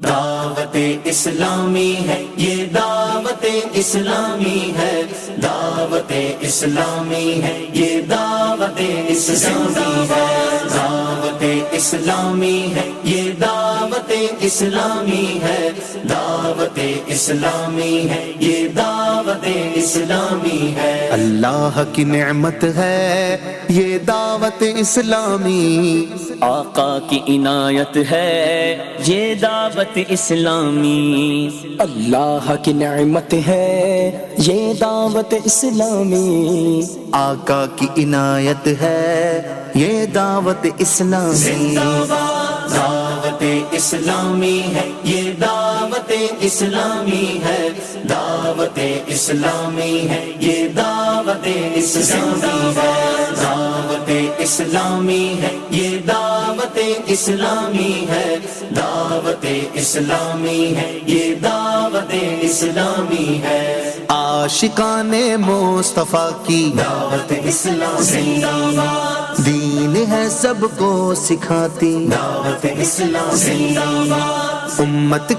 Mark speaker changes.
Speaker 1: دعوت اسلامی ہے یہ دعوت اسلامی ہے، دعوت اسلامی ہے یہ دعوت اسلامی ہے، دعوت اسلامی ہے یہ دعوت اسلامی ہے، دعوت اسلامی ہے یہ دعوت اسلامی ہے۔
Speaker 2: اللہ کی نعمت ہے یہ دعوت اسلامی،
Speaker 3: آقا کی عنایت ہے یہ دعوت اسلامی،
Speaker 4: اللہ کی نعمت ہے یہ دعوت اسلامی،
Speaker 2: آقا کی عنایت ہے یہ دعوت اسلامی۔
Speaker 1: دعوت اسلامی ہے یہ دعوت اسلامی ہے، دعوت اسلامی ہے یہ دعوت اسلامی ہے، دعوت اسلامی ہے یہ دعوت اسلامی ہے، دعوت اسلامی ہے یہ دعوت اسلامی ہے۔
Speaker 2: عاشقان مصطفیٰ کی
Speaker 1: دعوت اسلامی،
Speaker 2: دین ہے سب کو سکھاتی،
Speaker 1: دعوت اسلامی،
Speaker 2: امت